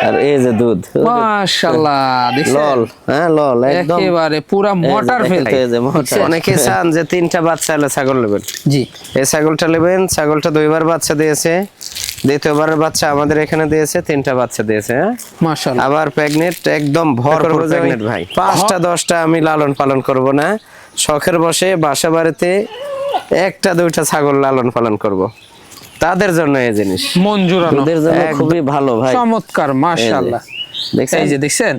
আর এই যে দুধ মাশাআল্লাহ দেখছেন লল, হ্যাঁ লল একদম একেবারে পুরা মোটর ফেলতে। এই যে মোটর। অনেকে চান যে 3টা বাচ্চা হলে ছাগল নেবেন, জি এই ছাগলটা নেবেন। ছাগলটা 2বার বাচ্চা দিয়েছে, দ্বিতীয়বারের বাচ্চা আমাদের এখানে দিয়েছে, 3টা বাচ্চা দিয়েছে। হ্যাঁ মাশাআল্লাহ আবার প্রেগনেন্ট, একদম ভরপুর প্রেগনেন্ট ভাই। 5টা 10টা আমি লালন পালন করব না, শখের বসে বাসা বাড়িতে 1টা 2টা ছাগল লালন পালন করব, তাদের জন্য এই জিনিস মন জুড়ানো, দুধের জন্য খুবই ভালো ভাই। চমৎকার মাশাআল্লাহ। দেখছেন এই যে দেখছেন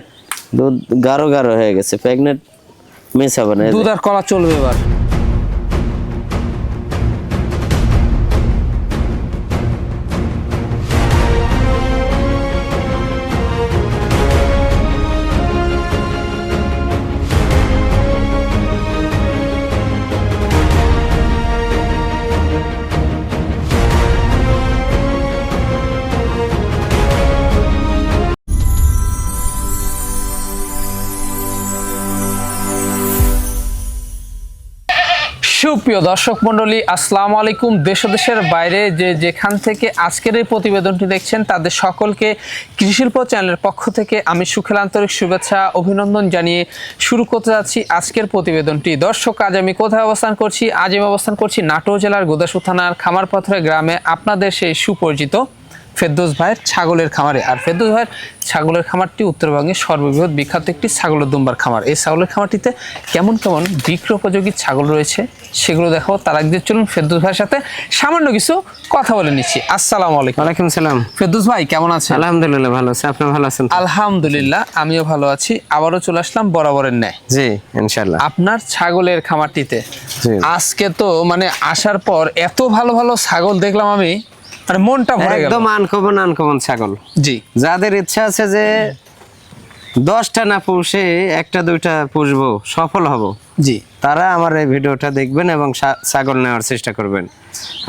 দুধ গাঢ় গাঢ় হয়ে গেছে, প্রেগনেন্ট মিস হবে না। দুধ আর কলা চলবে এবার। সুপ্রিয় দর্শক মন্ডলী, আসসালামু আলাইকুম। দেশ ও দেশের বাইরে যে যেখান থেকে আজকের এই প্রতিবেদনটি দেখছেন তাদের সকলকে কৃষিশিল্প চ্যানেলের পক্ষ থেকে আমি সুখের আন্তরিক শুভেচ্ছা অভিনন্দন জানিয়ে শুরু করতে যাচ্ছি আজকের প্রতিবেদনটি। দর্শক, আজ আমি কোথায় অবস্থান করছি? আজ আমি অবস্থান করছি নাটোর জেলার গোদাসু থানার খামারপাথর গ্রামে, আপনাদের সেই সুপরিচিত ফেরদৌস ভাইয়ের ছাগলের খামারে। আর ফেরদৌস ভাইয়ের ছাগলের খামারটি উত্তরবঙ্গের সর্ববৃহৎ বিখ্যাত একটি ছাগলের দুম্বার খামার। এই ছাগলের খামারটিতে কেমন কেমন বিক্রি উপযোগী ছাগল রয়েছে সেগুলো দেখাবো। তার আগে চলুন ফেরদৌস ভাইয়ের সাথে সামান্য কিছু কথা বলে নিচ্ছি। আসসালামু আলাইকুম। ওয়ালাইকুম সালাম। ফেরদৌস ভাই কেমন আছেন? আলহামদুলিল্লাহ ভালো আছি, আপনি ভালো আছেন? আলহামদুলিল্লাহ আমিও ভালো আছি। আবারও চলে আসলাম বরাবরের ন্যায় জি ইনশাআল্লাহ আপনার ছাগলের খামারটিতে। জি। আজকে তো মানে আসার পর এত ভালো ভালো ছাগল দেখলাম আমি, মানে মনটা ভরে গেল। একদম আনকমন আনকমন ছাগল। জি, যাদের ইচ্ছা আছে যে 10টা না পুষে 1টা 2টা পুষবো, সফল হব, জি তারা আমার এই ভিডিওটা দেখবেন এবং ছাগল নেওয়ার চেষ্টা করবেন।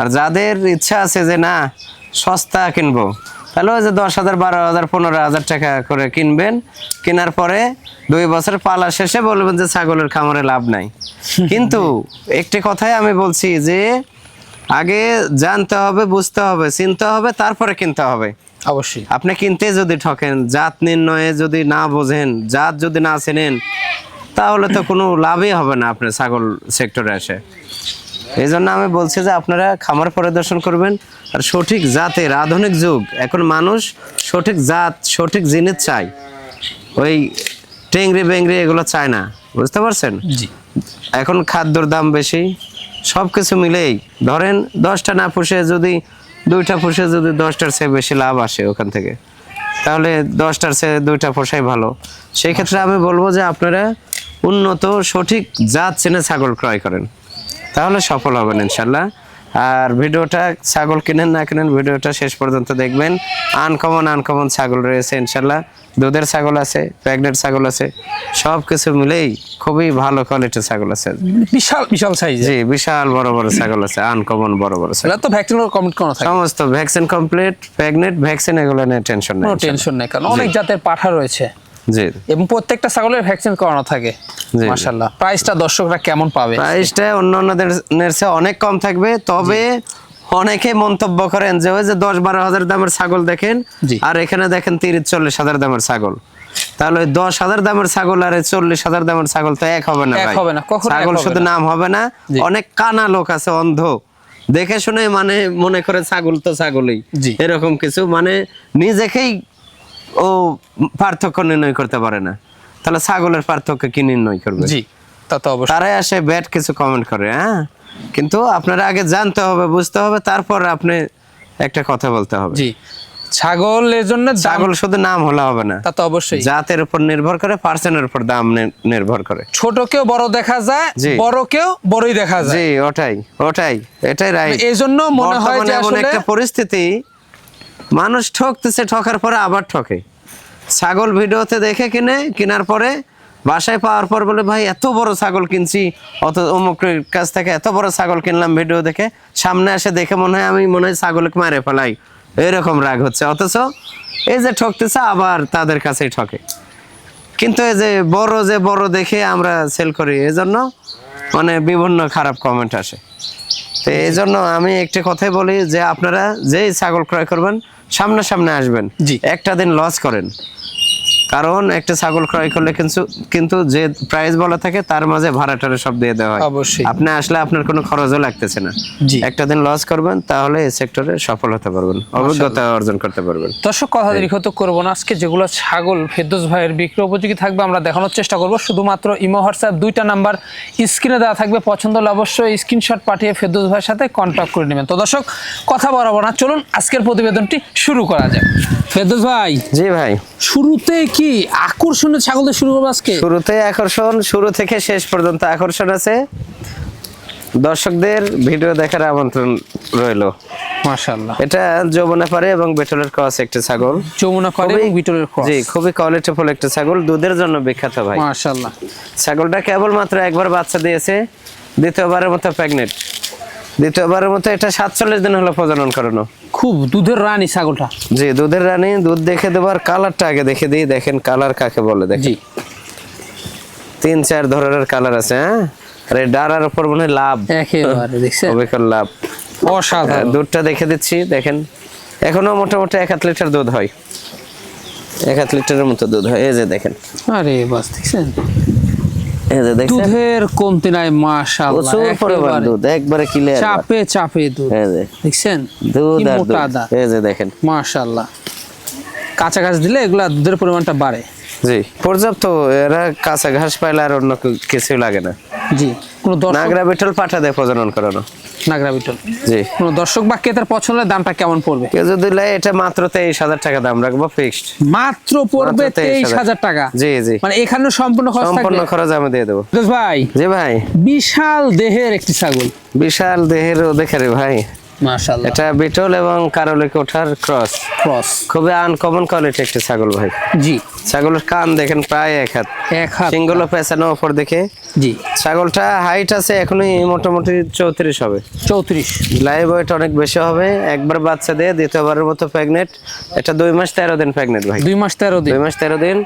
আর যাদের ইচ্ছা আছে যে না সস্তা কিনবো, তাহলে ওই যে 10,000 12,000 15,000 টাকা করে কিনবেন। কেনার পরে 2 বছর পালা শেষে বলবেন যে ছাগলের খামারে লাভ নাই। কিন্তু একটি কথাই আমি বলছি যে আগে জানতে হবে, বুঝতে হবে, চিনতে হবে, তারপরে কিনতে হবে। অবশ্যই। আপনি কিনতে যদি ঠকেন, জাত নির্ণয়ে যদি না বোঝেন, জাত যদি না চেনেন, তাহলে তো কোনো লাভই হবে না আপনার ছাগল সেক্টরে এসে। এই জন্য আমি বলছি যে আপনারা খামার পরিদর্শন করবেন। আর সঠিক জাতের, আধুনিক যুগ, এখন মানুষ সঠিক জাত সঠিক জিনিস চায়, ওই টেংরি বেংরি এগুলো চায় না, বুঝতে পারছেন? জি, এখন খাদ্যর দাম বেশি, সব কিছু মিলেই ধরেন 10টা না পুষে যদি 2টা পুষে যদি 10টার চেয়ে বেশি লাভ আসে ওখান থেকে, তাহলে 10টার চেয়ে 2টা পোষাই ভালো। সেই ক্ষেত্রে আমি বলবো যে আপনারা উন্নত সঠিক জাত চেনে ছাগল ক্রয় করেন, তাহলে সফল হবেন ইনশাল্লাহ। আর ভিডিওটা ছাগল কিনেন না কিনেন, ভিডিওটা শেষ পর্যন্ত দেখবেন। আনকমন আনকমন ছাগল রয়েছে ইনশাল্লাহ। দুধের ছাগল আছে, প্রেগনেন্ট ছাগল আছে, সব কিছু মিলেই খুবই ভালো কোয়ালিটির ছাগল আছে। বিশাল বিশাল সাইজ। জি, বিশাল বড় বড় ছাগল আছে, আনকমন বড় বড় ছাগল। এটা তো ভ্যাকসিন কমপ্লিট করা থাকে, সমস্ত ভ্যাকসিন কমপ্লিট, প্রেগনেন্ট ভ্যাকসিন, এগুলো নিয়ে টেনশন নেই, কোনো টেনশন নেই, কারণ অনেক জাতের পাঠা রয়েছে জি। এবং প্রত্যেকটা ছাগলের ভ্যাকসিন করানো থাকে। জি। মাশাআল্লাহ। প্রাইসটা দর্শকরা কেমন পাবে? প্রাইসটা অন্যান্যদের চেয়ে অনেক কম থাকবে, তবে অনেকে মন্তব্য করেন যে ওই যে 10-12 হাজার দামের ছাগল দেখেন, জি। আর এখানে দেখেন 30-40 হাজার দামের ছাগল। তাহলে ওই 10,000 দামের ছাগল আর 40,000 দামের ছাগল তো এক হবে না এক ভাই। হবে না, কখনো এক ছাগল হবে শুধু না। নাম হবে না, জি। অনেক কানা লোক আছে, অন্ধ, দেখে শুনে মানে মনে করে ছাগল তো ছাগলই, জি। এরকম কিছু মানে নিজেকেই ও পার্থক্য নির্ণয় করতে পারে না। তাহলে ছাগলের পার্থক্য কি নির্ণয় করবে? জি, তা তো অবশ্যই। তারাই আসে ব্যাড কিছু কমেন্ট করে। হ্যাঁ, কিন্তু আপনারা আগে জানতে হবে, বুঝতে হবে, তারপর আপনি একটা কথা বলতে হবে। জি, ছাগলের জন্য ছাগল শুধু নাম হলে হবে না, তা তো অবশ্যই। জাতের উপর নির্ভর করে, পার্সেন্টের উপর দাম নির্ভর করে। ছোটকেও বড় দেখা যায়, জি। বড়কেও বড়ই দেখা যায়। জি, এটাই রাইট। এই জন্য মনে হয় যে এমন আসলে একটা পরিস্থিতি, মানুষ ঠকতেছে, ঠকার পরে আবার ঠকে। ছাগল ভিডিওতে দেখে কেনার পরে বাসায় পাওয়ার পর বলে ভাই এত বড় ছাগল কিনছি, অমুকের কাছ থেকে এত বড় ছাগল কিনলাম, ভিডিও দেখে সামনে আসে দেখে মনে হয় ছাগলকে মারে ফেলাই, এরকম রাগ হচ্ছে। অথচ এই যে ঠকতেছে আবার তাদের কাছেই ঠকে। কিন্তু এই যে বড় দেখে আমরা সেল করি, এজন্য মানে বিভিন্ন খারাপ কমেন্ট আসে। তো এই জন্য আমি একটি কথাই বলি যে আপনারা যেই ছাগল ক্রয় করবেন সামনে আসবেন। জি। একটা দিন লস করেন, কারণ একটা ছাগল ক্রয় করলে কিন্তু যে প্রাইস বলা থাকে তার মাঝে ভাড়া টাড়া সব দিয়ে দেওয়া হয়। অবশ্যই। আপনি আসলে আপনার কোনো খরচও লাগতেছে না। জি। একটা দিন লস করবেন, তাহলে এই সেক্টরে সফল হতে পারবেন, অভিজ্ঞতা অর্জন করতে পারবেন। দর্শক কথা দীর্ঘত করবো না, আজকে যেগুলো ছাগল ফেরদৌস ভাইয়ের বিক্রি উপযোগী থাকবে আমরা দেখানোর চেষ্টা করব। শুধুমাত্র ইমো হোয়াটসঅ্যাপ দুইটা নাম্বার স্ক্রিনে দেওয়া থাকবে, পছন্দ হলে অবশ্যই স্ক্রিনশট পাঠিয়ে ফেরদৌস ভাইয়ের সাথে কন্ট্যাক্ট করে নেবেন। তো দর্শক কথা বাড়াবো না, চলুন আজকের প্রতিবেদনটি শুরু করা যাক। ফেরদৌস ভাই, জি ভাই, শুরুতে কি আকর্ষণীয় ছাগল দিয়ে শুরু করবো আজকে? শুরুতে আকর্ষণ, শুরু থেকে শেষ পর্যন্ত আকর্ষণ আছে। দর্শকদের ভিডিও দেখার আমন্ত্রণ রইলো। মাশাআল্লাহ, এটা যমুনা পারে এবং বেটলের ক্রস একটা ছাগল। যমুনা পারে এবং বিটলের ক্রস। জি, খুবই কোয়ালিটিফুল একটা ছাগল, দুধের জন্য বিখ্যাত ভাই। মাশাআল্লাহ, ছাগলটা কেবল মাত্র একবার বাচ্চা দিয়েছে, দ্বিতীয়বারের মতো প্রেগনেন্ট। দ্বিতীয়বারের মতো এটা 47 দিন হলো প্রজনন করানো। খুব দুধের রানী ছাগলটা। জি, দুধের রানী। দুধ দেখে দেবার কালারটা আগে দেখে দিই, দেখেন কালার কাকে বলে। দেখেন জি, 3-4 ধরনের কালার আছে। হ্যাঁ, আর এই ডারার উপর মনে হয় লাভ, একেবারে দেখছেন অবিকল লাভ। অসাধারণ। দুধটা দেখে দিচ্ছি, দেখেন এখনো মোটামুটি 1 লিটার দুধ হয়, 1 লিটারের মতো দুধ হয়। এই যে দেখেন, আরে বাস দেখছেন, এই যে দেখছেন, দুধের কমতি নাই। মাশাআল্লাহ, প্রচুর পরিমাণ একেবারে দুধ, একবারে ক্লিয়ার। চাপে চাপে দুধ। এই যে দেখছেন দুধ কি আর মোটা দুধ। দাঁত। এই যে দেখেন, মাশাআল্লাহ, কাঁচা ঘাস দিলে এগুলা দুধের পরিমাণটা বাড়ে। জি পর্যাপ্ত। এরা কাঁচা ঘাস পাইলে আর অন্য কিছু লাগে না। জি, কোনো দর্শক নাগরা বিটল পাঠা দিয়ে প্রজনন করানো। নাগরা বিটল। জি, কোনো দর্শক বা ক্রেতার পছন্দ হলে দামটা কেমন পড়বে? কেউ যদি লাই, এটা মাত্র 23,000 টাকা দাম রাখবো, ফিক্সড। মাত্র পড়বে 23,000 টাকা। জি জি, মানে এখানে সম্পূর্ণ খরচ সম্পূর্ণ থাকবে। খরচ আমি দিয়ে দেবো। ফেরদৌস ভাই, জি ভাই, বিশাল দেহের একটি ছাগল। বিশাল দেহের দেখে রে ভাই। মাশাআল্লাহ, এটা বিটল এবং কারোলে কোঠার ক্রস। ক্রস। খুবই আনকমন কোয়ালিটি একটা ছাগল ভাই। জি, ছাগলের কান দেখেন প্রায় 1 হাত, এক হাত। সিংগুলো পেছানো ওপর দেখে। জি, ছাগলটা হাইট আছে এখনই মোটামুটি 34 হবে। 34। লাইভ ওয়েট অনেক বেশি হবে। একবার বাচ্চা দিয়ে দ্বিতীয়বারের মতো প্রেগনেন্ট। এটা 2 মাস 13 দিন প্রেগনেন্ট ভাই। 2 মাস 13 দিন। 2 মাস 13 দিন।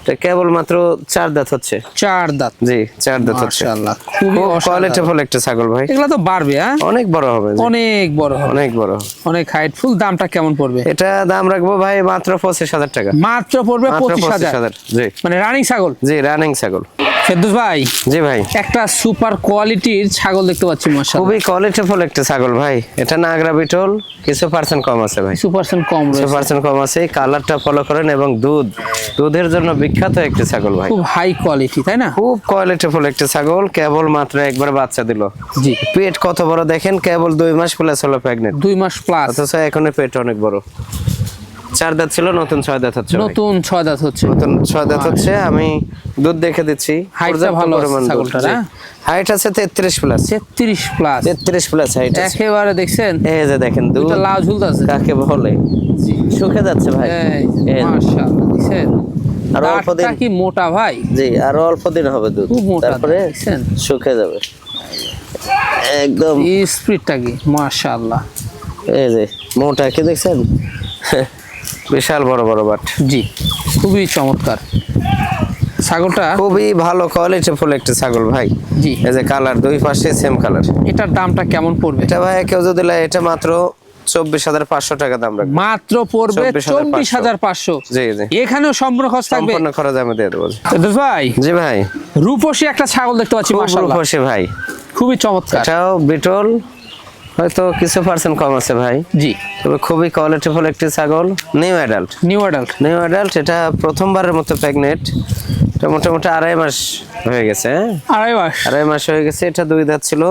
এটা কেবল মাত্র 4 দাঁত হচ্ছে। 4 দাঁত। জি, 4 দাঁত হচ্ছে। মাশাআল্লাহ, খুবই কোয়ালিটিফুল একটা ছাগল ভাই। এগুলা তো বাড়বে, হ্যাঁ অনেক বড় হবে। জি, অনেক বড় হবে, অনেক বড়। অনেক হাইটফুল। দামটা কেমন পড়বে? এটা দাম রাখবো ভাই মাত্র 25,000 টাকা। মাত্র পড়বে মাত্র 25,000। 25,000। জি মানে রানিং ছাগল। জি, রানিং ছাগল। ফেরদৌস ভাই, জি ভাই, একটা সুপার কোয়ালিটির ছাগল দেখতে পাচ্ছি। মাশাআল্লাহ, খুবই কোয়ালিটিফুল একটা ছাগল ভাই। এটা নাগরা বিটল, কিছু পার্সেন্ট কম আছে ভাই, 2% কম কিছু রয়েছে। পার্সেন্ট কম আছে। কালারটা ফলো করেন এবং দুধের জন্য বিখ্যাত একটা ছাগল ভাই। খুব হাই কোয়ালিটি, তাই না? খুব কোয়ালিটিফুল একটা ছাগল, কেবল মাত্র একবার বাচ্চা দিল। জি, পেট কত বড় দেখেন, কেবল 2 মাস প্লাস হলো প্রেগনেন্ট, 2 মাস প্লাস। অথচ এখনো পেট অনেক বড়। 4 দাঁত ছিল, নতুন 6 দাঁত হচ্ছে ভাই। নতুন 6 দাঁত হচ্ছে। নতুন 6 দাঁত হচ্ছে। আমি দুধ দেখে দিচ্ছি। হাইটটা পর্যাপ্ত ভালো আছে পরিমাণ দুধ। ছাগলটার, জি। হ্যাঁ? হাইট আছে 33 প্লাস। 33 প্লাস। 33 প্লাস হাইট আছে। একেবারে দেখছেন, এই যে দেখেন দুধ দুটো লাল ঝুলতাছে। কাকে বলে, শুকে যাচ্ছে ভাই। এই যে। মাশাআল্লাহ, দেখছেন আর অল্প দাঁতটা দিন। কি মোটা ভাই। জি, আরো অল্প দিন হবে দুধ, খুব মোটা, তারপরে দেখছেন শুকে যাবে একদম। এই স্পিডটা কি মাশাআল্লাহ। এই যে মোটা কি দেখছেন, বিশাল বড় বড় বাট। জি, খুবই চমৎকার ছাগলটা। খুবই ভালো কোয়ালিটিফুল একটা ছাগল ভাই। জি, এই যে কালার, 2 পাশে সেম কালার। এটার দামটা কেমন পড়বে? এটা ভাই কেউ যদি লাই, এটা মাত্র 24,500 টাকা দাম রাখবে। মাত্র পড়বে 24,500। 24,500। জি জি, এখানেও সম্পূর্ণ খরচ থাকবে। সম্পূর্ণ খরচ আমি দিয়ে দেবো। ফেরদৌস ভাই, জি ভাই, রূপসী একটা ছাগল দেখতে পাচ্ছি। খুব মাশাআল্লাহ, রূপসী ভাই। খুবই চমৎকার। এটাও বিটল, হয়তো কিছু পার্সেন্ট কম আছে ভাই। জি, তবে খুবই কোয়ালিটিফুল একটি ছাগল। New adult, new adult. New adult. এটা প্রথমবারের মতো প্রেগনেন্ট। এটা মোটামুটি 2.5 মাস হয়ে গেছে। হ্যাঁ, 2.5 মাস। 2.5 মাস হয়ে গেছে। এটা 2 দাঁত ছিল,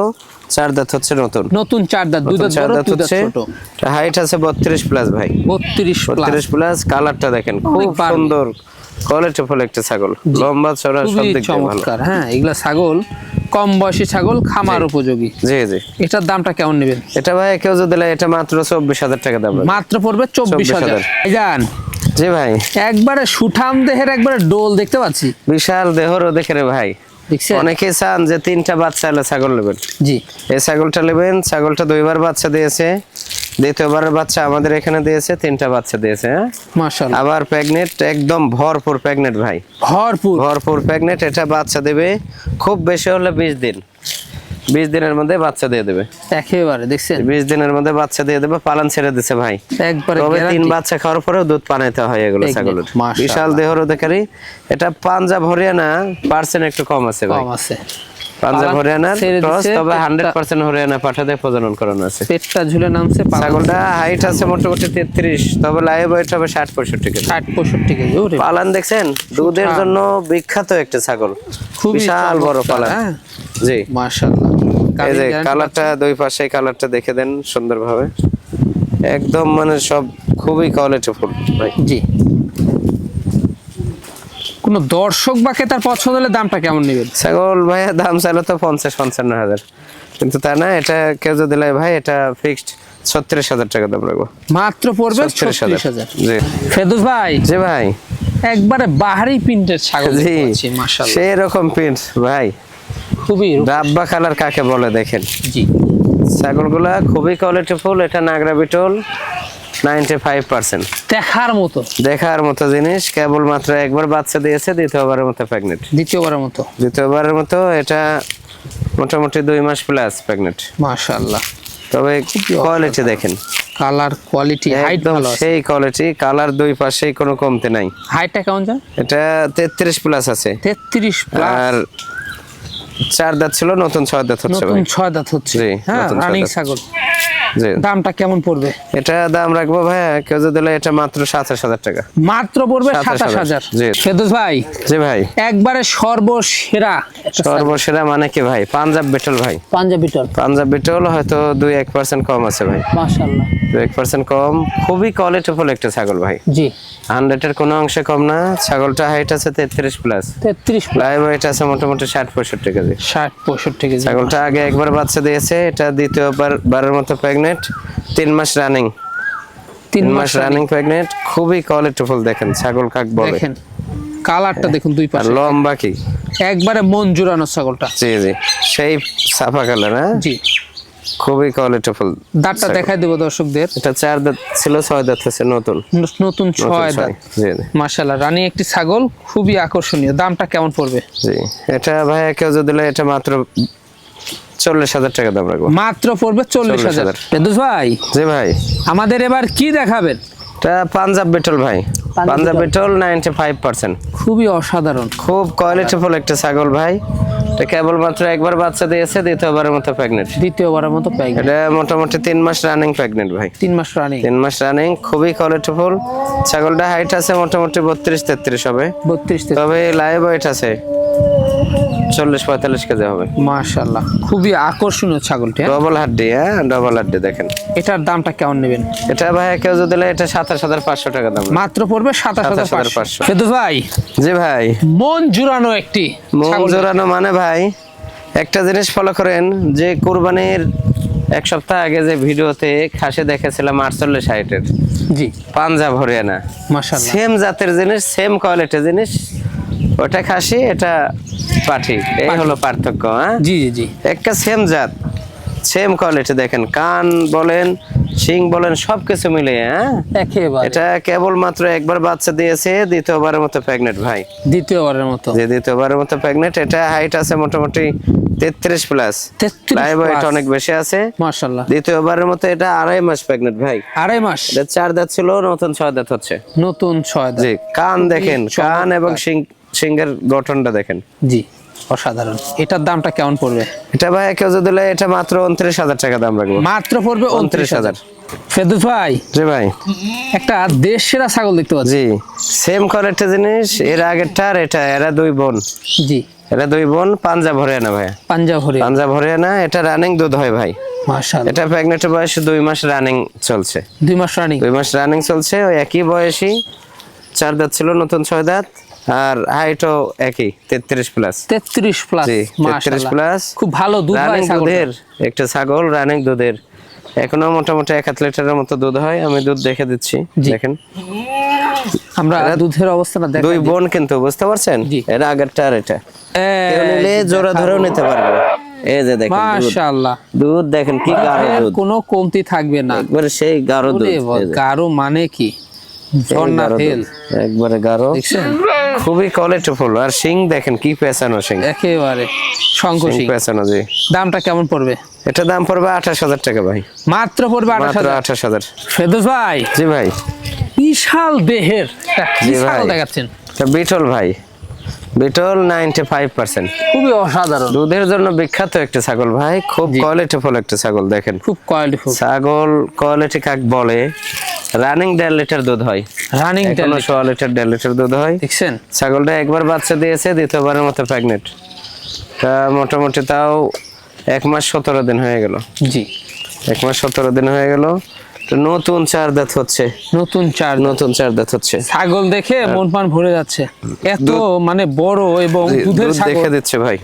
4 দাঁত হচ্ছে নতুন। নতুন 4 দাঁত, 2 দাঁত 4 বড়, দাঁত 2 দাঁত হচ্ছে। ছোট। এটা হাইট আছে 32 প্লাস ভাই। 32 প্লাস। 32 প্লাস। কালারটা দেখেন, খুব অনেক বাড়বে। সুন্দর কোয়ালিটিফুল একটা ছাগল। লম্বা চড়া সব খুবই দিক দিয়ে ভালো। চমৎকার। হ্যাঁ, এগুলা ছাগল কম বয়সী ছাগল, খামার উপযোগী। জি জি, এটার দামটা কেমন নেবেন? এটা ভাই কেউ যদি লাই, এটা মাত্র 24,000 টাকা দাম রাখবে। মাত্র পড়বে 24,000। জান, জি ভাই, একবারে সুঠাম দেহের একবারে ডোল দেখতে পাচ্ছি। বিশাল দেহরও দেখে রে ভাই। দেখছেন? অনেকে চান যে 3টা বাচ্চা এলে ছাগল নেবেন। জি, এই ছাগলটা নেবেন। ছাগলটা 2বার বাচ্চা দিয়েছে, দ্বিতীয়বারের বাচ্চা আমাদের এখানে দিয়েছে, 3টা বাচ্চা দিয়েছে। হ্যাঁ, মাশাআল্লাহ, আবার প্রেগনেন্ট, একদম ভরপুর প্রেগনেন্ট ভাই। ভরপুর। ভরপুর প্রেগনেন্ট। এটা বাচ্চা দেবে খুব বেশি হলে 20 দিন। 20 দিনের মধ্যে বাচ্চা দিয়ে দেবে। একেবারে দেখছেন 20 দিনের মধ্যে বাচ্চা দিয়ে দেবে, পালান ছেড়ে দিছে ভাই। একবারে তবে 3 গ্যারান্টি। বাচ্চা খাওয়ার পরেও দুধ পানাইতে হয় এগুলো ছাগলের। মাশাআল্লাহ। বিশাল দেহর অধিকারী। এটা পাঞ্জাব হরিয়ানা, পার্সেন্ট একটু কম আছে ভাই। কম আছে। পাঞ্জাব হরিয়ানার ছেড়ে ক্রস, দিছে, তবে পেটটা- 100% হরিয়ানা পাঠাতে প্রজনন করানো আছে। পেটটা ঝুলে নামছে, ছাগলটা হাইট আছে মোটামুটি 33, তবে লাইভ ওয়েট হবে 60-65 কেজি। 60-65 কেজি। ওরে পালান দেখছেন, দুধের জন্য বিখ্যাত একটা ছাগল, খুবই বিশাল বড় চমৎকার, পালান। হ্যাঁ। জি, মাশাআল্লাহ। এই যে কালারটা, দুই পাশে কালারটা দেখে দেন সুন্দরভাবে, একদম মানে সব খুবই কোয়ালিটিফুল ভাই। জি। কোন দর্শক বা ক্রেতার পছন্দ হলে দামটা কেমন নেবেন? ছাগল ভাইয়া দাম চাইলো তো 50-55 হাজার, কিন্তু তা না, এটা কেউ যদি লাই ভাই, এটা ফিক্সড 36,000 টাকা দাম রাখবো। মাত্র পড়বে 36,000। 36,000। জি ফেরদৌস ভাই, জি ভাই, একবারে বাহারি প্রিন্টের ছাগল জি দেখতে পাচ্ছি, মাশাআল্লাহ। সেই রকম প্রিন্ট ভাই, খুবই ডাব্বা কালার কাকে বলে দেখেন। জি। ছাগলগুলা খুবই কোয়ালিটিফুল। এটা নাগরা বিটল 95%। দেখার মতো, দেখার মতো জিনিস, কেবল মাত্র একবার বাচ্চা দিয়েছে, দ্বিতীয়বারের মতো প্রেগনেন্ট। দ্বিতীয়বারের মতো। দ্বিতীয়বারের মতো এটা মোটামুটি 2 মাস প্লাস প্রেগনেন্ট। মাশাআল্লাহ। তবে কোয়ালিটি দেখেন, কালার কোয়ালিটি, হাইট একদম ভালো আছে। সেই কোয়ালিটি, কালার দুই পাশেই কোনো কমতে নাই। হাইটটা কেমন যায়? এটা 33 প্লাস আছে। 33 প্লাস। আর 4 দাঁত ছিল, নতুন 6 দাঁত হচ্ছে নতুন ভাই। 6 দাঁত হচ্ছে। জি, হ্যাঁ, নতুন 6 রানিং দাঁত। ছাগল। জি, দামটা কেমন পড়বে? এটা দাম রাখবো ভাইয়া, কেউ যদি দিলে এটা মাত্র 27,000 টাকা। মাত্র পড়বে 27,000 27,000। জি। ফেরদৌস ভাই, জি ভাই, একবারে সর্বসেরা একটা ছাগল। সর্বসেরা মানে কি ভাই, পাঞ্জাব বিটল ভাই। পাঞ্জাবি টল। পাঞ্জাব বিটল হয়তো 2-1% কম আছে ভাই, মাশাআল্লাহ। 2-1% কম। খুবই কোয়ালিটিফুল একটা ছাগল ভাই, জি। 100-এর কোনো অংশে কম না। ছাগলটা হাইট আছে 33 প্লাস, 33 প্লাস। লাইভ ওয়েট আছে মোটামুটি 60-65 কেজি। 60-65 কেজি। ছাগলটা আগে একবার বাচ্চা দিয়েছে, এটা দ্বিতীয়বারের মতো প্রেগনেন্ট, 3 মাস রানিং। 3 মাস রানিং প্রেগনেন্ট, খুবই কোয়ালিটিফুল। দেখেন ছাগল কাক বলে, দেখেন কালারটা দেখুন দুই আর পাশে, লম্বা কি, একবারে মন জুড়ানো ছাগলটা। জি জি, সেই সাফা কালার। হ্যাঁ, জি। খুবই কোয়ালিটিফুল। দাঁতটা দেখাই দেব দর্শকদের। এটা 4 দাঁত ছিল, 6 দাঁত হচ্ছে নতুন। নতুন 6 দাঁত। জি জি মাশাআল্লাহ, রানী একটি ছাগল, খুবই আকর্ষণীয়। দামটা কেমন পড়বে? জি, এটা ভাইয়া কেউ যদি দিলে এটা মাত্র 40,000 টাকা দাম রাখবো। মাত্র পড়বে 40,000। 40,000। ফেরদৌস ভাই, জি ভাই, আমাদের এবার কি দেখাবেন? এটা পাঞ্জাব বিটল ভাই, পাঞ্জাব পাঞ্জাব বিটল। বিটল 95%। খুবই অসাধারণ। খুব কোয়ালিটিফুল একটা ছাগল ভাই। এটা কেবলমাত্র একবার বাচ্চা দিয়েছে, দ্বিতীয়বারের মতো প্রেগনেন্ট। দ্বিতীয়বারের মতো প্যাকেট। এটা মোটামুটি 3 মাস রানিং প্রেগনেন্ট ভাই। 3 মাস রানিং। 3 মাস রানিং, খুবই কোয়ালিটিফুল। ছাগলটা হাইট আছে মোটামুটি 32-33 হবে, 32 তবে লাইভ ওয়েট আছে 40-45 কেজি হবে। মাশাআল্লাহ, খুবই আকর্ষণীয় ছাগলটি। হ্যাঁ? ডবল হাড্ডি, হ্যাঁ ডবল হাড্ডি দেখেন। এটার দামটা কেমন নেবেন? এটা ভাই কেউ যদি দিলে এটা 27,500 টাকা দাম। মাত্র পড়বে 27,500। 27,500। ফেরদৌস ভাই, জি ভাই, মন জুড়ানো একটি মন ছাগল। জোরানো মানে ভাই, একটা জিনিস ফলো করেন, যে কুরবানির 1 সপ্তাহ আগে যে ভিডিওতে খাসি দেখেছিলাম 48-60-এর, জি। পাঞ্জাব হরিয়ানা, মাশাআল্লাহ। সেম জাতের জিনিস, সেম কোয়ালিটির জিনিস। ওটা খাসি, এটা পাঠি, এই হলো পার্থক্য। হ্যাঁ, জি জি জি। একটা সেম জাত, সেম কোয়ালিটি। দেখেন কান বলেন, শিং বলেন, সবকিছু মিলে। হ্যাঁ, একেবারে এটা কেবল মাত্র একবার বাচ্চা দিয়েছে, দ্বিতীয়বারের মতো প্রেগনেন্ট ভাই। দ্বিতীয়বারের মতো। যে দ্বিতীয়বারের মতো প্রেগনেন্ট। এটা হাইট আছে মোটামুটি 33 প্লাস, 33 লাইভ ওয়েট plus। অনেক বেশি আছে। মাশাআল্লাহ, দ্বিতীয়বারের মতো এটা 2.5 মাস প্রেগনেন্ট ভাই। 2.5 মাস। এটা 4 দাঁত ছিল, নতুন 6 দাঁত হচ্ছে। নতুন 6 দাঁত। জি, কান দেখেন, কান এবং সিংহের গঠনটা দেখেন। জি, অসাধারণ। এটার দামটা কেমন পড়বে? এটা ভাই কেউ যদি দিলে এটা মাত্র 29,000 টাকা দাম রাখবো। মাত্র পড়বে 29,000। 29,000। ফেরদৌস ভাই, জি ভাই, একটা দেশ সেরা ছাগল দেখতে পাচ্ছি। জি সেম কোয়ালিটির জিনিস। এর আগেরটা আর এটা, এরা 2 বোন। জি। এরা 2 বোন, পাঞ্জাব হরিয়ানা ভাই। পাঞ্জাব হরিয়ানা। পাঞ্জাব হরিয়ানা। এটা রানিং দুধ হয় ভাই। মাশাআল্লাহ। এটা প্রেগনেন্টের বয়স 2 মাস রানিং চলছে। 2 মাস রানিং। 2 মাস রানিং চলছে। ওই একই বয়সী, 4 দাঁত ছিল, নতুন 6 দাঁত। আর হাইটও একই 33 প্লাস। 33 প্লাস। জি, 33 মাশাআল্লাহ, প্লাস। খুব ভালো দুধ হয় রানিং ছাগলটা। দুধের একটা ছাগল, রানিং দুধের। এখনো মোটামুটি 1 লিটারের মতো দুধ হয়। আমি দুধ দেখে দিচ্ছি, জি। দেখেন। আমরা দুধের অবস্থাটা দেখাই 2 দিই। বোন কিন্তু, বুঝতে পারছেন? জি। এর আগেরটা আর এটা। কেউ এই নিলে জোড়া ধরেও নিতে পারবে। এই যে দেখেন দুধ। মাশাআল্লাহ, দুধ দেখেন কি গাঢ় দুধের দুধ, কোনো কমতি থাকবে না। একবারে সেই গাঢ় দুধ। ওরে বাবা, এই যে, গাঢ় মানে কি? সেই ঝর্ণা গাঢ় ফেল। দুধ, একবারে গাঢ়। দেখছেন? খুবই কোয়ালিটিফুল। আর শিং দেখেন কি পেছানো শিং, একেবারে শঙ্কশী। পেছানো জি। দামটা কেমন পড়বে? এটা দাম পড়বে 28,000 টাকা ভাই। মাত্র পড়বে মাত্র 28,000। 28,000। ফেরদৌস ভাই, জি ভাই। বিশাল দেহের একটা কি জি ভাই। ছাগল দেখাচ্ছেন? এটা বিটল ভাই, বিটল 95%। খুবই অসাধারণ, দুধের জন্য বিখ্যাত একটা ছাগল ভাই, খুব কোয়ালিটিফুল একটা ছাগল। দেখেন খুব কোয়ালিটিফুল ছাগল, কোয়ালিটি কাক বলে। রানিং 1.5 লিটার দুধ হয়, রানিং এখনো 1.5 লিটার 1.5 লিটার দুধ হয়। দেখছেন? ছাগলটা একবার বাচ্চা দিয়েছে, দ্বিতীয়বারের মতো প্রেগনেন্ট। তা মোটামুটি তাও 1 মাস 17 দিন হয়ে গেল। জি, 1 মাস 17 দিন হয়ে গেল। তো নতুন 4 দাঁত হচ্ছে, নতুন চার দাঁত হচ্ছে। ছাগল দেখে মন প্রাণ ভরে যাচ্ছে। এত মানে বড় এবং দুধের দুধ ছাগল। দেখে দিচ্ছে ভাই।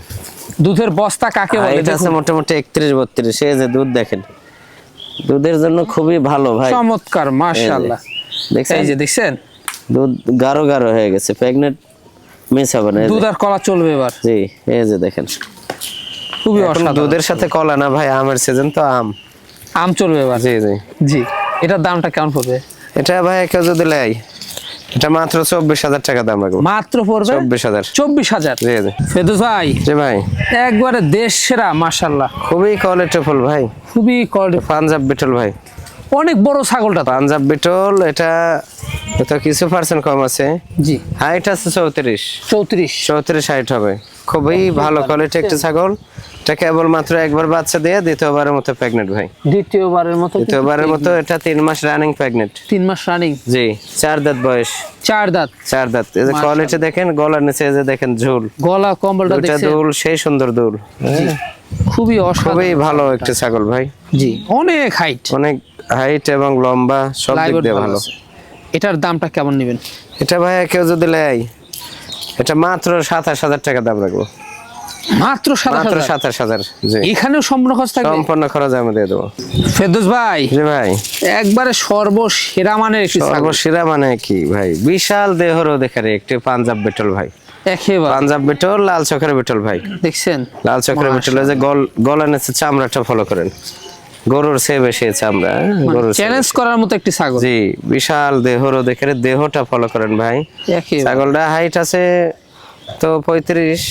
দুধের বস্তা কাকে বলে? এটা আছে মোটামুটি 31-32। এই যে দুধ দেখেন, দুধের জন্য খুবই ভালো ভাই, চমৎকার, মাশাআল্লাহ। দেখছেন? এই যে দেখছেন, দুধ গাঢ় গাঢ় হয়ে গেছে, প্রেগনেন্ট মিস হবে না। এই যে, দুধ আর কলা চলবে এবার। জি এই যে দেখেন, খুবই এখন অসাধারণ। দুধের সাথে কলা না ভাই, আমের সিজন তো আম চলবে এবার। জি জি। জি, এটার দামটা কেমন পড়বে? এটা ভাই কেউ যদি লেয়, এটা মাত্র 24,000 টাকা দাম রাখবো। মাত্র পড়বে 24,000। 24,000। জি জি। ফেরদৌস ভাই, জি ভাই, একবারে দেশ সেরা, মাশাআল্লাহ। খুবই কোয়ালিটিফুল ভাই, খুবই কোয়ালিটি, পাঞ্জাব বিটল ভাই। অনেক বড় ছাগলটা তো। পাঞ্জাব বিটল, এটা কিছু পার্সেন্ট কম আছে। জি, হাইট আছে 34 34। হাইট হবে। খুবই ভালো কোয়ালিটি একটা ছাগল। এটা কেবল মাত্র একবার বাচ্চা দিয়ে দ্বিতীয়বারের মতো প্রেগনেন্ট ভাই। দ্বিতীয়বারের মতো এটা 3 মাস রানিং প্রেগনেন্ট। 3 মাস রানিং। জি, 4 দাঁত বয়স। 4 দাঁত। 4 দাঁত। এই যে কোয়ালিটি দেখেন, গলার নিচে এই যে দেখেন ঝুল, গলা কম্বলটা দুইটা দেখছেন? দুল সেই সুন্দর দুল। জি, খুবই অসাধারণ। খুবই ভালো একটা ছাগল ভাই। জি, অনেক হাইট, অনেক হাইট এবং লম্বা, সব দিক দিয়ে ভালো। এটার দামটা কেমন নেবেন? এটা ভাই কেউ যদি নেয়, এটা মাত্র 27,000 টাকা দাম রাখবো। মাত্র মাত্র 27,000। 27,000। জি, এখানেও সম্পূর্ণ খরচ থাকবে? সম্পূর্ণ খরচ আমি দিয়ে দেবো। ফেরদৌস ভাই, জি ভাই, একবারে সর্বসেরা মানের একটি ছাগল। সর্বসেরা মানে কি ভাই, বিশাল দেহরও দেখারে একটি পাঞ্জাব বিটল ভাই। একেবারে পাঞ্জাব বিটল, লাল চোখের বিটল ভাই। দেখছেন? লাল চোখের বিটল, এই যে গলা নিচে চামড়াটা ফলো করেন, গরুর চেয়ে বেশি চামড়া, গরুর চ্যালেঞ্জ করার মতো একটি ছাগল। জি, বিশাল দেহরও দেখারে, দেহটা ফলো করেন ভাই। একেবারে ছাগলটা হাইট আছে তো 35,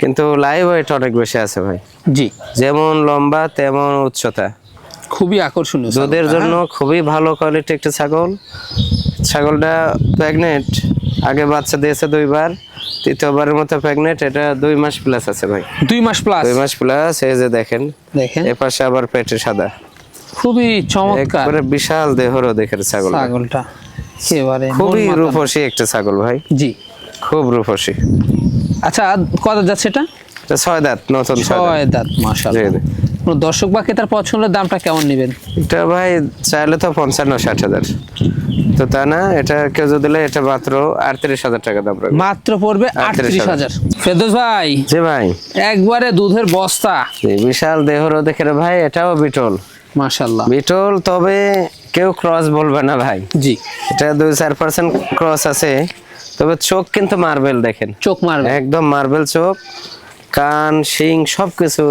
কিন্তু লাইভ ওয়েট অনেক বেশি আছে ভাই। জি, যেমন লম্বা তেমন উচ্চতা। খুবই আকর্ষণীয় ছাগল। দুধের জন্য খুবই ভালো কোয়ালিটি একটা ছাগল। ছাগলটা প্রেগনেন্ট, আগে বাচ্চা দিয়েছে 2 বার, তৃতীয়বারের মতো প্রেগনেন্ট। এটা 2 মাস প্লাস আছে ভাই, 2 মাস প্লাস। 2 মাস প্লাস। এই যে দেখেন, দেখেন এ পাশে আবার পেটে সাদা, খুবই চমৎকার একবারে বিশাল দেহরও দেখের ছাগল। ছাগলটা একেবারে খুবই মন মাতানো। রূপসী একটা ছাগল ভাই, জি। খুব রূপসী। আচ্ছা, কত যাচ্ছে এটা? এটা 6 দাঁত, নতুন 6 দাঁত। 6 দাঁত, মাশাআল্লাহ। জি, জি। কোন দর্শক বা ক্রেতার পছন্দের দামটা কেমন নেবেন? এটা ভাই চাইলে তো 55-60 হাজার, তো তা না, এটা কেউ যদি দিলে এটা মাত্র 38,000 টাকা দাম রাখবে। মাত্র পড়বে 38,000। ফেরদৌস ভাই, জি ভাই, একবারে দুধের বস্তা, জি, বিশাল দেহরও দেখে রে ভাই। এটাও বিটল, মাশাআল্লাহ। বিটল, তবে কেউ ক্রস বলবে না ভাই। জি, এটা 2-4% ক্রস আছে, তবে চোখ কিন্তু মার্বেল দেখেন, চোখ মারবে একদম মার্বেল চোখ, কান শিং সবকিছু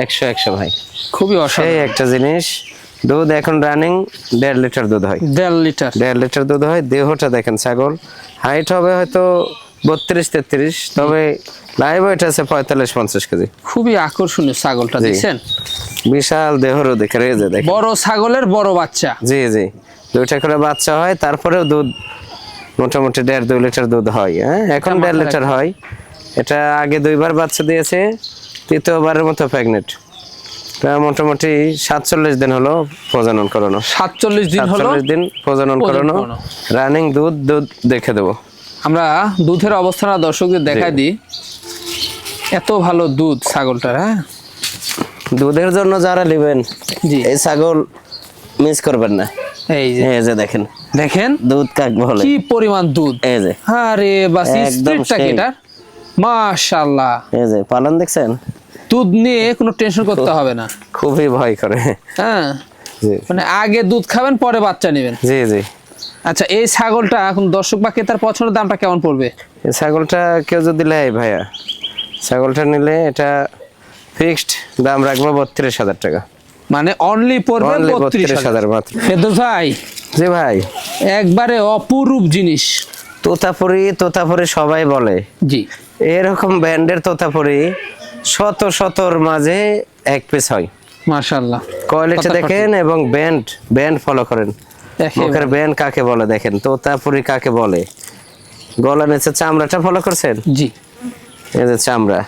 100 ভাই। খুবই সেই অসাধারণ। একটা জিনিস। দুধ এখন রানিং 1.5 লিটার দুধ হয়, 1.5 লিটার। 1.5 লিটার দুধ হয়। দেহটা দেখেন ছাগল, হাইট হবে হয়তো 32-33, তবে লাইভ ওয়েট আছে 45-50 কেজি। খুবই আকর্ষণীয় ছাগলটা, জি। দেখছেন? বিশাল দেহরও দেখে, এই যে দেখেন। বড় ছাগলের বড় বাচ্চা। জি জি, 2টা করে বাচ্চা হয়, তারপরেও দুধ মোটামুটি 1.5-2 লিটার দুধ হয়। হ্যাঁ, এখন 1.5 লিটার হয়। এটা আগে 2 বার বাচ্চা দিয়েছে, তৃতীয়বারের মতো প্রেগনেন্ট। তা মোটামুটি 47 দিন হলো প্রজনন করানো। 47 দিন হলো 47 দিন প্রজনন করানো, রানিং দুধ দেখে দেবো। আমরা দুধের অবস্থাটা দর্শকদের দেখাই দিই। এত ভালো দুধ ছাগলটার। হ্যাঁ, দুধের জন্য যারা নেবেন, জি, এই ছাগল মিস করবেন না। এই যে এই যে দেখেন, দেখেন দুধ কাক বলে, কি পরিমাণ দুধ। এই যে, আরে বাস, একদম স্পিডটা কি সেই। এটার, মাশাআল্লাহ। এই যে পালন দেখছেন, দুধ নিয়ে কোনো টেনশন করতে হবে না। খুবই ভয় করে। হ্যাঁ, জি মানে আগে দুধ খাবেন পরে বাচ্চা নেবেন। জি জি। আচ্ছা, এই ছাগলটা এখন দর্শক বা ক্রেতার পছন্দের দামটা কেমন পড়বে? এই ছাগলটা কেউ যদি নেয় ভাইয়া, ছাগলটা নিলে এটা ফিক্সড দাম রাখবো 32,000 টাকা। মানে অনলি পড়বে Only 32,000 32,000 মাত্র। ফেরদৌস ভাই, জি ভাই, একবারে অপরূপ জিনিস। তোতাপুরি সবাই বলে, জি এরকম ব্যান্ডের তোতাপুরি শতর মাঝে এক পিস হয়। মাশাআল্লাহ, কোয়ালিটি দেখেন এবং ব্যান্ড ফলো করেন। একেবারে। মুখের ব্যান্ড কাকে বলে দেখেন, তোতাপুরি কাকে বলে। গলা নিচে চামড়াটা ফলো করছেন, জি এই যে চামড়া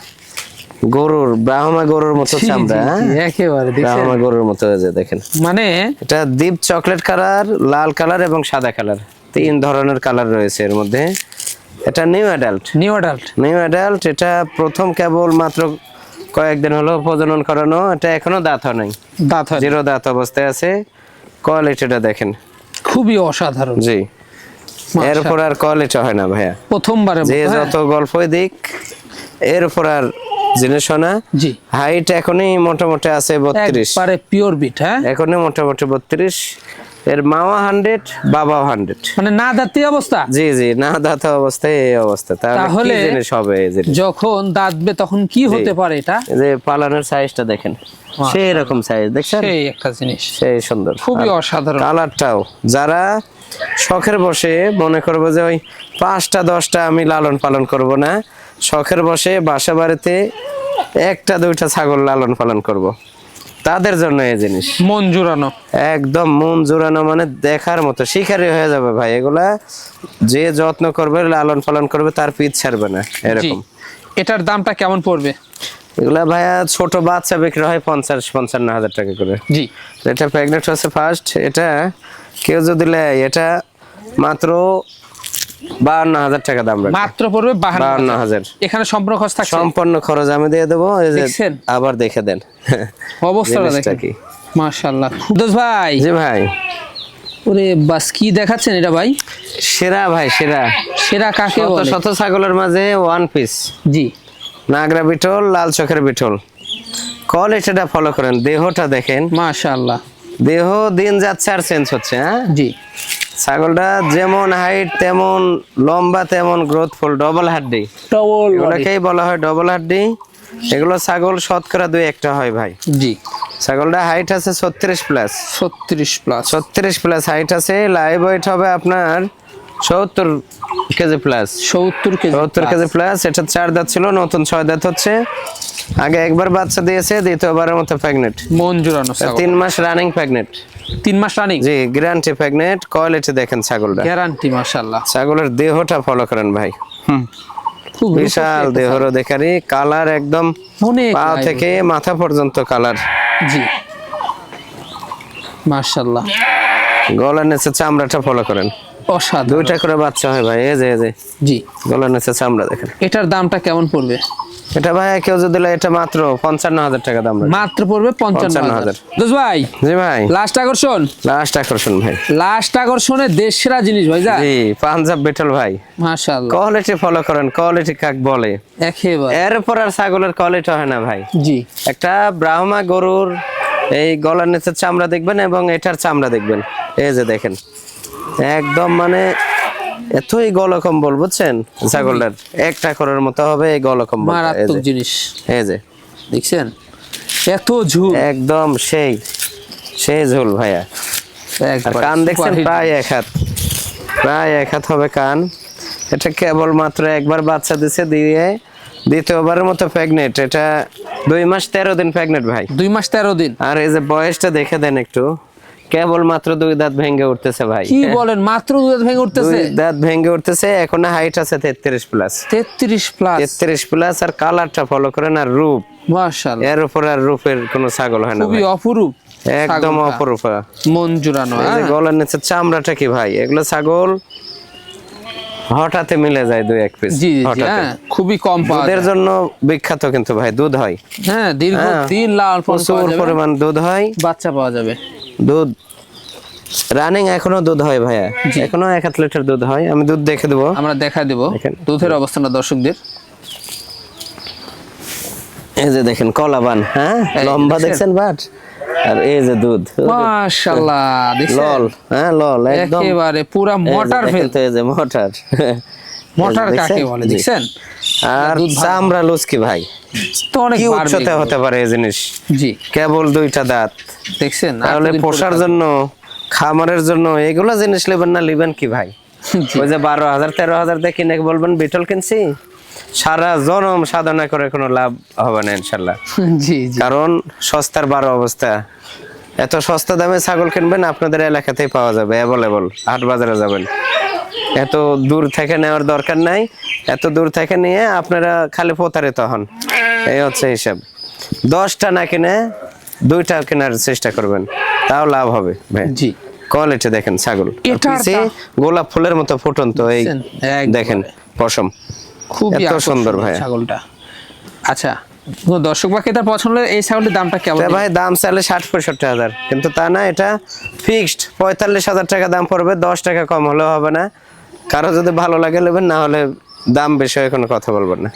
গরুর, ব্রাহ্মা গরুর মতো জি, চামড়া, জি, হ্যাঁ? জি, একেবারে দেখছেন ব্রাহ্মা গরুর মতো, এই যে দেখেন। মানে এটা ডিপ চকলেট কালার, লাল কালার এবং সাদা কালার, 3 ধরনের কালার রয়েছে এর মধ্যে। এটা নিউ অ্যাডাল্ট। এটা প্রথম কেবল মাত্র কয়েকদিন হলো প্রজনন করানো। এটা এখনো দাঁত হয় নাই, দাঁত হয়, 0 দাঁত অবস্থায় আছে। কোয়ালিটিটা দেখেন, খুবই অসাধারণ। জি। মাশাআল্লাহ। এরপর আর কোয়ালিটি হয় না ভাইয়া, প্রথমবারে যে যত গল্পই দিক এরপর আর জিনিস হয় না। জি হাইট এখনই মোটামুটি আছে 32, একবারে পিওর বিট, হ্যাঁ এখনই মোটামুটি 32। এর মাওয়া 100, বাবাও 100। মানে না দাঁতি অবস্থা, জি না দাঁত অবস্থায় এই অবস্থা, তাহলে তাহলে কি জিনিস হবে এই জিনিস? যখন দাঁতবে তখন কি হতে পারে এটা? এই যে পালানোর সাইজটা দেখেন, সেই রকম সাইজ দেখছেন, সেই একটা জিনিস, সেই সুন্দর, খুবই অসাধারণ। কালারটাও। যারা শখের বসে মনে করবো যে ওই 5টা 10টা আমি লালন পালন করব না, শখের বসে বাসা বাড়িতে 1টা 2টা ছাগল লালন পালন করব, তাদের জন্য এই জিনিস মন জুড়ানো, একদম মন জোড়ানো, মানে দেখার মতো, শিকারি হয়ে যাবে ভাই। এগুলা যে যত্ন করবে, লালন পালন করবে, তার পিছ ছাড়বে না জি। এরকম। এটার দামটা কেমন পড়বে? এগুলা ভাইয়া ছোট বাচ্চা বিক্রি হয় 50-55 হাজার টাকা করে। জি এটা প্রেগনেন্ট হচ্ছে ফার্স্ট। এটা কেউ যদি নেয়, এটা মাত্র 52,000 টাকা দাম রাখবে। মাত্র পড়বে 52,000। এখানে সম্পূর্ণ খরচ থাকছে, সম্পূর্ণ খরচ আমি দিয়ে দেবো। এই যে দেখছেন? আবার দেখে দেন অবস্থাটা জিনিসটা দেখেন, কি। মাশাআল্লাহ। দোষ ভাই, জি ভাই, ওরে বাস কি দেখাচ্ছেন এটা ভাই? সেরা ভাই, সেরা। সেরা কাকে শত বলে? শত ছাগলের মাঝে 1 পিস জি নাগরা বিটল, লাল চোখের বিটল। কোয়ালিটিটা ফলো করেন, দেহটা দেখেন, মাশাআল্লাহ। দেহ দিন যাচ্ছে আর চেঞ্জ হচ্ছে, হ্যাঁ। জি ছাগলটা যেমন হাইট তেমন লম্বা, তেমন গ্রোথফুল, ডবল হাড্ডি। ডবল এগুলোকেই বলা হয় ডবল হাড্ডি। এগুলো ছাগল শতকরা 2-1টা হয় ভাই। জি ছাগলটা হাইট আছে 36 প্লাস, 36 প্লাস, 36 প্লাস হাইট আছে। লাইভ ওয়েট হবে আপনার 70 KG plus, 70 KG 70 KG plus. এটা 4 দাঁত ছিল, নতুন 6 দাঁত হচ্ছে। আগে একবার বাচ্চা দিয়েছে, দ্বিতীয়বারের মতো প্রেগনেন্ট। মন জুড়ানো ছাগল, 3 মাস রানিং প্রেগনেন্ট, 3 মাস রানিং, জি গ্যারান্টি প্রেগনেন্ট। কোয়ালিটি দেখেন ছাগলটা, গ্যারান্টি, মাশাআল্লাহ। ছাগলের দেহটা ফলো করেন ভাই, খুব বিশাল দেহর দেখারি, কালার একদম অনেক পা live। থেকে মাথা পর্যন্ত কালার। জি মাশাআল্লাহ, গলার নিচে চামড়াটা ফলো করেন, অসাধারণ। 2টা করে বাচ্চা হয় ভাই। এই যে জি গলার নিচে চামড়া দেখেন। এটার দামটা কেমন পড়বে? এটা ভাই কেউ যদি নেয়, এটা মাত্র 55,000 টাকা দাম রাখবে। মাত্র পড়বে 55,000। দোষ ভাই, জি ভাই, লাস্ট আকর্ষণ, লাস্ট আকর্ষণ ভাই। লাস্ট আকর্ষণে দেশ সেরা জিনিস ভাই, যা জি পাঞ্জাব বিটল ভাই। মাশাআল্লাহ, কোয়ালিটি ফলো করেন, কোয়ালিটি কাক বলে। একেবারে এরপর আর ছাগলের কোয়ালিটি হয় না ভাই। জি একটা ব্রাহ্মা গরুর এই গলার নিচের চামড়া দেখবেন এবং এটার চামড়া দেখবেন, এই যে দেখেন, একদম মানে এতই গলকম্বল, বুঝছেন? ছাগলটার একটা করার মতো হবে এই গলকম্বল, মারাত্মক জিনিস, এই যে দেখছেন এত ঝুল, একদম সেই ঝোল ভাইয়া। আর একবার কান দেখছেন, প্রায় 1 হাত, প্রায় 1 হাত হবে কান। এটা কেবল মাত্র একবার বাচ্চা দিছে, দিয়ে দ্বিতীয়বারের মতো প্রেগনেন্ট। এটা 2 মাস 13 দিন প্রেগনেন্ট ভাই। 2 মাস 13 দিন। আর এই যে বয়সটা দেখে দেন একটু, কেবল মাত্র 2 দাঁত ভেঙে উঠতেছে ভাই। কি বলেন, মাত্র 2 দাঁত ভেঙে উঠতেছে? 2 দাঁত ভেঙে উঠতেছে। এখন হাইট আছে 33 প্লাস, 33 প্লাস, 33 প্লাস। আর কালারটা ফলো করেন, আর রূপ, মাশাআল্লাহ, এর উপর আর রূপের কোনো ছাগল হয় না খুবই ভাই, অপরূপ, একদম ছাগলটা। অপরূপ। মন জুড়ানো, এই যে গলার নিচে চামড়াটা কি ভাই, এগুলো ছাগল হঠাৎ মিলে যায় 2-1 পিস। জি জি জি, হ্যাঁ, খুবই কম পাওয়া দুধের যায়। জন্য বিখ্যাত কিন্তু ভাই, দুধ হয়, হ্যাঁ, দীর্ঘদিন লাল পালন প্রচুর করা যাবে, পরিমাণ দুধ হয়, বাচ্চা পাওয়া যাবে। দুধ রানিং এখনো দুধ হয় ভাইয়া, এখনো 1 লিটার দুধ হয়। আমি দুধ দেখে দেবো, আমরা দেখা দেব দেখেন। দুধের অবস্থানটা দর্শকদের। এই যে দেখেন কলাবান, হ্যাঁ এই লম্বা দেখছেন? দেখছেন বাট, আর এই যে দুধ মাশাআল্লাহ, দেখছেন লল, হ্যাঁ লল একদম একেবারে পুরা এই যে মোটর দেখেন ফেল, তো, এই যে মোটর মোটর কাকে দেখছেন? বলে, জি। দেখছেন? আর দুধ ভালো। চামড়া লুচকি ভাই, তো অনেক কি বাড়বে উচ্চতা এগুলো। হতে পারে এই জিনিস, জি কেবল 2টা দাঁত। দেখছেন, তাহলে এতদিন পরে পোষার জন্য, খামারের জন্য এগুলা জিনিস নেবেন না, নেবেন কি ভাই? জি। ওই যে 12,000 13,000 দিয়ে কিনে বলবেন বিটল কিনছি, সারা জনম সাধনা করে কোনো লাভ হবে না ইনশাল্লাহ। জি জি কারণ সস্তার 12 অবস্থা, এত সস্তা দামে ছাগল কিনবেন আপনাদের এলাকাতেই পাওয়া যাবে, অ্যাভেলেবল। হাট বাজারে যাবেন, এত দূর থেকে নেওয়ার দরকার নাই। এত দূর থেকে নিয়ে আপনারা খালি প্রতারিত হন, এই হচ্ছে হিসাব। 10টা না কিনে 2টা কেনার চেষ্টা করবেন, তাও লাভ হবে ভাই। জি কোয়ালিটি দেখেন ছাগল, এটার পিছে গোলাপ ফুলের মতো ফুটন্ত, এই একবারে। দেখেন পশম, খুবই এত সুন্দর আকর্ষণীয় ভাই। ছাগলটা। আচ্ছা, দর্শক বা ক্রেতার পছন্দ হলে এই ছাগলটির দামটা কেমন? তা ভাই দাম চাইলে 60-65 হাজার, কিন্তু তা না, এটা ফিক্সড 45,000 টাকা দাম পড়বে, 10 টাকা কম হলেও হবে না। কারো যদি ভালো লাগে নেবেন, না হলে দাম বেশি হয় কোনো কথা বলবেন না।